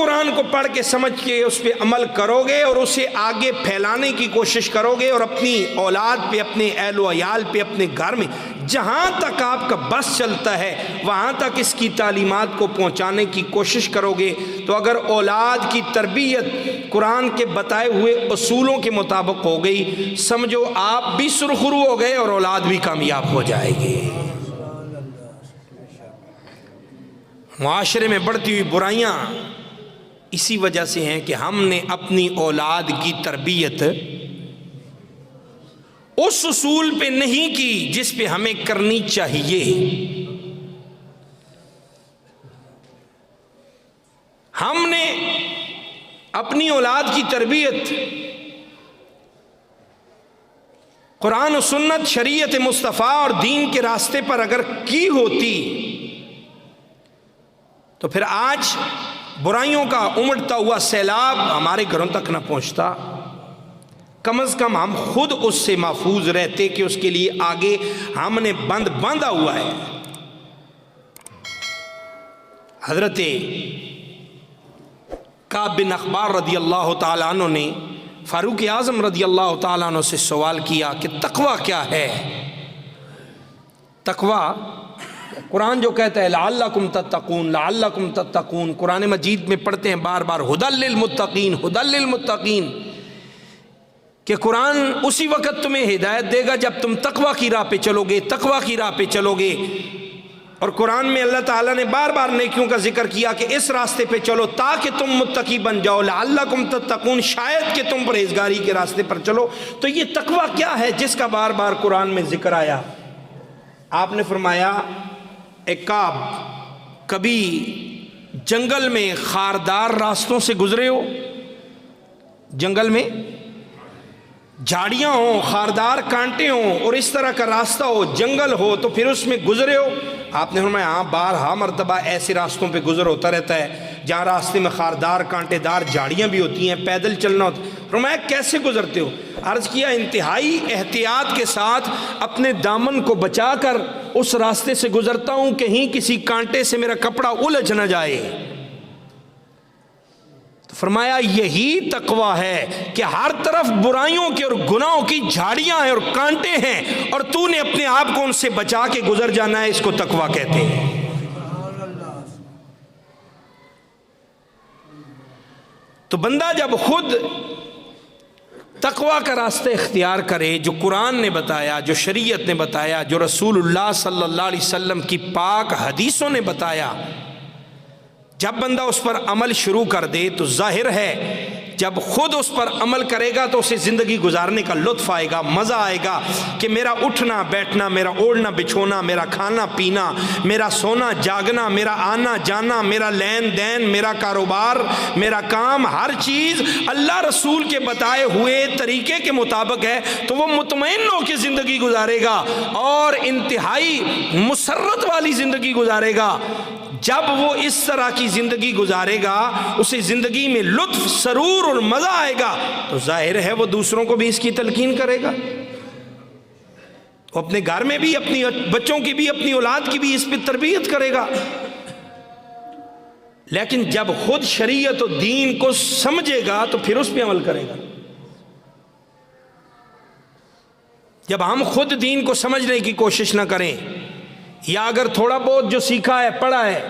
قرآن کو پڑھ کے سمجھ کے اس پہ عمل کرو گے اور اسے آگے پھیلانے کی کوشش کرو گے اور اپنی اولاد پہ، اپنے اہل و عیال پہ، اپنے گھر میں جہاں تک آپ کا بس چلتا ہے وہاں تک اس کی تعلیمات کو پہنچانے کی کوشش کرو گے، تو اگر اولاد کی تربیت قرآن کے بتائے ہوئے اصولوں کے مطابق ہو گئی، سمجھو آپ بھی سرخرو ہو گئے اور اولاد بھی کامیاب ہو جائے گی۔ معاشرے میں بڑھتی ہوئی برائیاں اسی وجہ سے ہیں کہ ہم نے اپنی اولاد کی تربیت اس اصول پہ نہیں کی جس پہ ہمیں کرنی چاہیے۔ ہم نے اپنی اولاد کی تربیت قرآن و سنت، شریعت مصطفیٰ اور دین کے راستے پر اگر کی ہوتی تو پھر آج برائیوں کا امڑتا ہوا سیلاب ہمارے گھروں تک نہ پہنچتا، کم از کم ہم خود اس سے محفوظ رہتے کہ اس کے لیے آگے ہم نے بند باندھا ہوا ہے۔ حضرت کعب بن اخبار رضی اللہ تعالیٰ عنہ نے فاروق اعظم رضی اللہ تعالیٰ عنہ سے سوال کیا کہ تقویٰ کیا ہے؟ تقویٰ قرآن جو کہتا ہے لعلکم تتقون، لعلکم تتقون، قرآن مجید میں پڑھتے ہیں بار بار ھدی للمتقین، ھدی للمتقین، کہ قرآن اسی وقت تمہیں ہدایت دے گا جب تم تقویٰ کی راہ پہ چلو گے، تقویٰ کی راہ پہ چلو گے۔ اور قرآن میں اللہ تعالیٰ نے بار بار نیکیوں کا ذکر کیا کہ اس راستے پہ چلو تاکہ تم متقی بن جاؤ، لعلکم تتقون، شاید کہ تم پرہیزگاری کے راستے پر چلو۔ تو یہ تقویٰ کیا ہے جس کا بار بار قرآن میں ذکر آیا؟ آپ نے فرمایا اے کعب، کبھی جنگل میں خاردار راستوں سے گزرے ہو؟ جنگل میں جھاڑیاں ہوں، خاردار کانٹے ہوں اور اس طرح کا راستہ ہو، جنگل ہو، تو پھر اس میں گزرے ہو؟ آپ نے فرمایا ہاں، بارہا مرتبہ ایسے راستوں پہ گزر ہوتا رہتا ہے جہاں راستے میں خاردار کانٹے دار جھاڑیاں بھی ہوتی ہیں، پیدل چلنا ہوتا ہے۔ فرمایا کیسے گزرتے ہو؟ عرض کیا انتہائی احتیاط کے ساتھ اپنے دامن کو بچا کر اس راستے سے گزرتا ہوں، کہیں کسی کانٹے سے میرا کپڑا الجھ نہ جائے۔ تو فرمایا یہی تقویٰ ہے کہ ہر طرف برائیوں کے اور گناہوں کی جھاڑیاں ہیں اور کانٹے ہیں اور تو نے اپنے آپ کو ان سے بچا کے گزر جانا ہے، اس کو تقویٰ کہتے ہیں۔ تو بندہ جب خود تقویٰ کا راستہ اختیار کرے، جو قرآن نے بتایا، جو شریعت نے بتایا، جو رسول اللہ صلی اللہ علیہ وسلم کی پاک حدیثوں نے بتایا، جب بندہ اس پر عمل شروع کر دے تو ظاہر ہے جب خود اس پر عمل کرے گا تو اسے زندگی گزارنے کا لطف آئے گا، مزہ آئے گا کہ میرا اٹھنا بیٹھنا، میرا اوڑھنا بچھونا، میرا کھانا پینا، میرا سونا جاگنا، میرا آنا جانا، میرا لین دین، میرا کاروبار، میرا کام، ہر چیز اللہ رسول کے بتائے ہوئے طریقے کے مطابق ہے، تو وہ مطمئن ہو کے زندگی گزارے گا اور انتہائی مسرت والی زندگی گزارے گا۔ جب وہ اس طرح کی زندگی گزارے گا، اسے زندگی میں لطف، سرور اور مزہ آئے گا، تو ظاہر ہے وہ دوسروں کو بھی اس کی تلقین کرے گا، وہ اپنے گھر میں بھی، اپنی بچوں کی بھی، اپنی اولاد کی بھی اس پہ تربیت کرے گا۔ لیکن جب خود شریعت و دین کو سمجھے گا تو پھر اس پہ عمل کرے گا۔ جب ہم خود دین کو سمجھنے کی کوشش نہ کریں، یا اگر تھوڑا بہت جو سیکھا ہے پڑھا ہے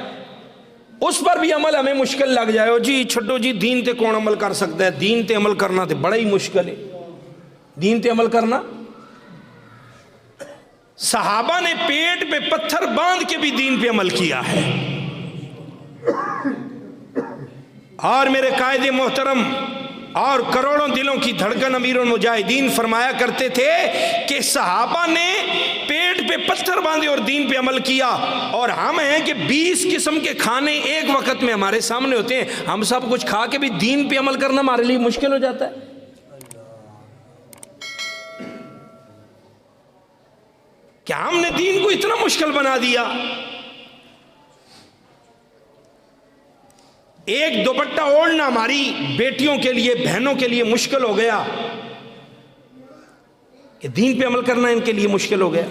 اس پر بھی عمل ہمیں مشکل لگ جائے، جی چھٹو جی دین تے کون عمل کر سکتا ہے، دین تے عمل کرنا تے بڑا ہی مشکل ہے، دین تے عمل کرنا۔ صحابہ نے پیٹ پہ پتھر باندھ کے بھی دین پہ عمل کیا ہے، اور میرے قائد محترم اور کروڑوں دلوں کی دھڑکن امیر المجاہدین فرمایا کرتے تھے کہ صحابہ نے پیٹ پہ پتھر باندھے اور دین پہ عمل کیا، اور ہم ہیں کہ 20 قسم کے کھانے ایک وقت میں ہمارے سامنے ہوتے ہیں، ہم سب کچھ کھا کے بھی دین پہ عمل کرنا ہمارے لیے مشکل ہو جاتا ہے۔ کیا ہم نے دین کو اتنا مشکل بنا دیا؟ ایک دوپٹہ اوڑھنا ہماری بیٹیوں کے لیے، بہنوں کے لیے مشکل ہو گیا کہ دین پہ عمل کرنا ان کے لیے مشکل ہو گیا۔